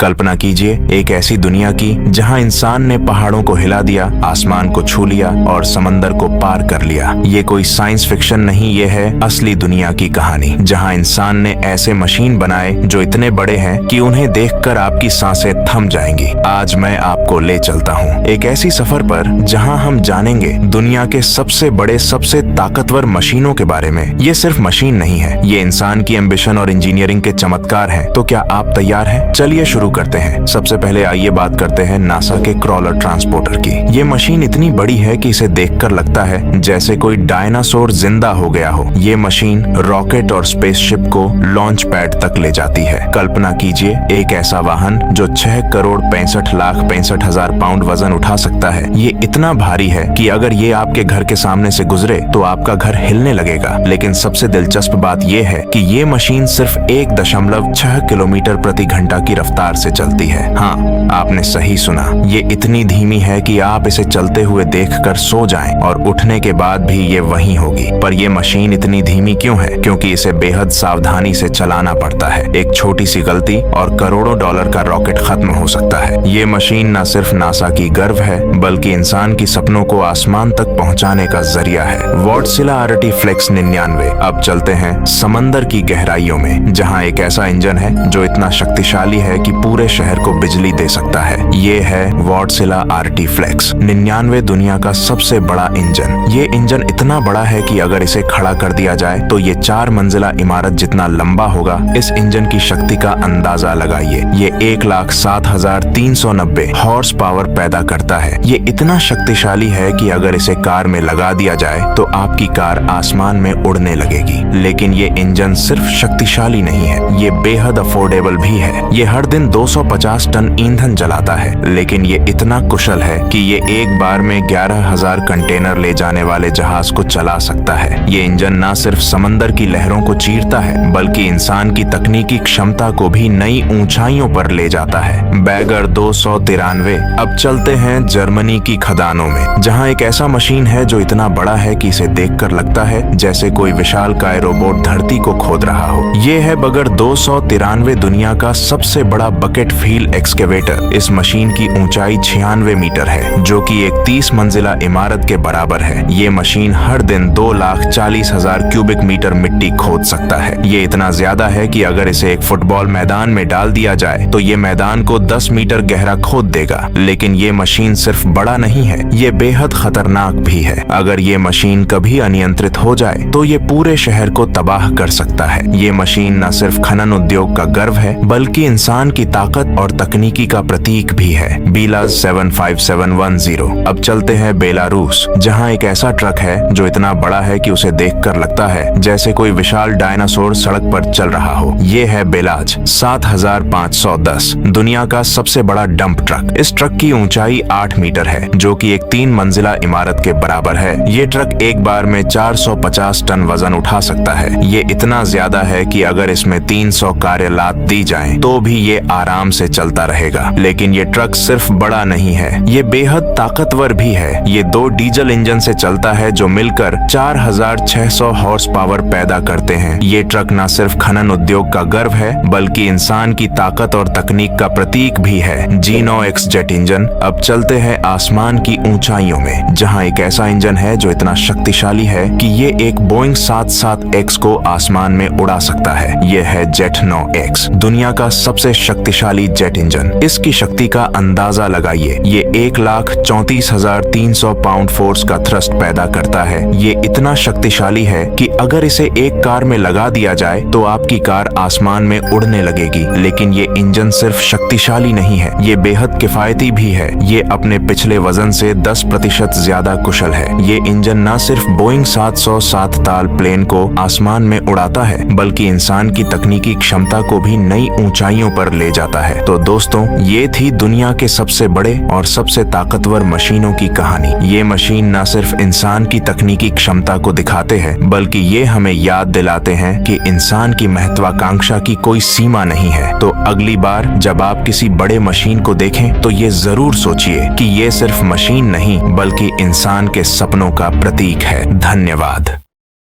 कल्पना कीजिए एक ऐसी दुनिया की जहां इंसान ने पहाड़ों को हिला दिया, आसमान को छू लिया और समंदर को पार कर लिया। ये कोई साइंस फिक्शन नहीं, ये है असली दुनिया की कहानी, जहां इंसान ने ऐसे मशीन बनाए जो इतने बड़े हैं कि उन्हें देखकर आपकी सांसें थम जाएंगी। आज मैं आपको ले चलता हूँ एक ऐसी सफर पर जहां हम जानेंगे दुनिया के सबसे बड़े, सबसे ताकतवर मशीनों के बारे में। ये सिर्फ मशीन नहीं है, ये इंसान की एम्बिशन और इंजीनियरिंग के चमत्कार हैं। तो क्या आप तैयार हैं? चलिए शुरू करते हैं। सबसे पहले आइए बात करते हैं नासा के क्रॉलर ट्रांसपोर्टर की। ये मशीन इतनी बड़ी है कि इसे देखकर लगता है जैसे कोई डायनासोर जिंदा हो गया हो। ये मशीन रॉकेट और स्पेसशिप को लॉन्च पैड तक ले जाती है। कल्पना कीजिए एक ऐसा वाहन जो 6,65,65,000 पाउंड वजन उठा सकता है। ये इतना भारी है कि अगर ये आपके घर के सामने से गुजरे तो आपका घर हिलने लगेगा। लेकिन सबसे दिलचस्प बात यह है कि ये मशीन सिर्फ 1.6 किलोमीटर प्रति घंटा की रफ्तार से चलती है। हाँ, आपने सही सुना, ये इतनी धीमी है कि आप इसे चलते हुए देखकर सो जाएं और उठने के बाद भी ये वहीं होगी। पर ये मशीन इतनी धीमी क्यों है? क्योंकि इसे बेहद सावधानी से चलाना पड़ता है। एक छोटी सी गलती और करोड़ों डॉलर का रॉकेट खत्म हो सकता है। ये मशीन न सिर्फ नासा की गर्व है बल्कि इंसान की सपनों को आसमान तक पहुंचाने का जरिया है। वॉर्डसिला आर्टिफ्लेक्स 99। अब चलते हैं समंदर की गहराइयों में, जहां एक ऐसा इंजन है जो इतना शक्तिशाली है कि पूरे शहर को बिजली दे सकता है। ये है वॉर्डसिला आर्टिफ्लेक्स 99, दुनिया का सबसे बड़ा इंजन। ये इंजन इतना बड़ा है कि अगर इसे खड़ा कर दिया जाए तो ये 4 मंजिला इमारत जितना लंबा होगा। इस इंजन की शक्ति का अंदाजा लगाइए। ये 1,07,390 हॉर्स पावर पैदा करता है। ये इतना शक्तिशाली है कि अगर इसे कार में लगा दिया जाए तो आपकी कार आसमान में उड़ने लगेगी। लेकिन ये इंजन सिर्फ शक्तिशाली नहीं है, ये बेहद अफोर्डेबल भी है। ये हर दिन 250 टन ईंधन जलाता है। लेकिन ये इतना कुशल है कि ये एक बार में 11,000 कंटेनर ले जाने वाले जहाज को चला सकता है। ये इंजन न सिर्फ समंदर की लहरों को चीरता है बल्कि इंसान की तकनीकी क्षमता को भी नई ऊंचाइयों पर ले जाता है। बैगर 293। अब चलते हैं जर्मनी की खदानों में, जहां एक ऐसा मशीन है जो इतना बड़ा है कि इसे देखकर लगता है जैसे कोई विशालकाय रोबोट धरती को खोद रहा हो। ये है बगर 293, दुनिया का सबसे बड़ा बकेट फील एक्सकेवेटर। इस मशीन की ऊंचाई 96 मीटर है, जो कि एक 30 मंजिला इमारत के बराबर है। ये मशीन हर दिन 2,40,000 क्यूबिक मीटर मिट्टी खोद सकता है। ये इतना ज्यादा है कि अगर इसे एक फुटबॉल मैदान में डाल दिया जाए तो ये मैदान को 10 मीटर गहरा खोद देगा। लेकिन ये मशीन सिर्फ बड़ा नहीं है, ये बेहद खतरनाक भी है। अगर ये मशीन कभी अनियंत्रित हो जाए तो ये पूरे शहर को तबाह कर सकता है। ये मशीन न सिर्फ खनन उद्योग का गर्व है बल्कि इंसान की ताकत और तकनीकी का प्रतीक भी है। बीला 75710। अब चलते हैं बेलारूस, जहां एक ऐसा ट्रक है जो इतना बड़ा है कि उसे देखकर लगता है जैसे कोई विशाल डायनासोर सड़क पर चल रहा हो। ये है बेलाज 7510, दुनिया का सबसे बड़ा डंप ट्रक। इस ट्रक की ऊंचाई 8 मीटर है, जो कि एक 3 मंजिला इमारत के बराबर है। ये ट्रक एक बार में 450 टन वजन उठा सकता है। ये इतना ज्यादा है कि अगर इसमें 300 कारें लाद दी जाएं, तो भी ये आराम से चलता रहेगा। लेकिन ये ट्रक सिर्फ बड़ा नहीं है, ये बेहद ताकतवर भी है। ये 2 डीजल इंजन से चलता है जो मिलकर 4,600 हॉर्स पावर पैदा करते हैं। ये ट्रक न सिर्फ खनन उद्योग का गर्व है बल्कि इंसान की ताकत और तकनीक का प्रतीक भी है। जीनो एक्स जेट इंजन। अब चलते हैं आसमान की ऊंचाइयों में, जहां एक ऐसा इंजन है जो इतना शक्तिशाली है कि ये एक बोइंग 77X को आसमान में उड़ा सकता है। ये है जेट 9X, दुनिया का सबसे शक्तिशाली जेट इंजन। इसकी शक्ति का अंदाजा लगाइए। ये 1,34,300 पाउंड फोर्स का थ्रस्ट पैदा करता है। ये इतना शक्तिशाली है कि अगर इसे एक कार में लगा दिया जाए तो आपकी कार आसमान में उड़ने लगेगी। लेकिन ये इंजन सिर्फ शक्तिशाली नहीं है, ये बेहद किफायती भी है। ये अपने पिछले वजन से 10% ज्यादा कुशल है। ये इंजन न सिर्फ बोइंग 707 ताल प्लेन को आसमान में उड़ाता है बल्कि इंसान की तकनीकी क्षमता को भी नई ऊंचाइयों पर ले जाता है। तो दोस्तों, ये थी दुनिया के सबसे बड़े और सबसे ताकतवर मशीनों की कहानी। ये मशीन न सिर्फ इंसान की तकनीकी क्षमता को दिखाते हैं बल्कि ये हमें याद दिलाते हैं कि इंसान की महत्वाकांक्षा की कोई सीमा नहीं है। तो अगली बार जब आप किसी बड़े मशीन को देखें तो ये जरूर सोचिए कि ये सिर्फ मशीन नहीं बल्कि इंसान के सपनों का प्रतीक है। धन्यवाद।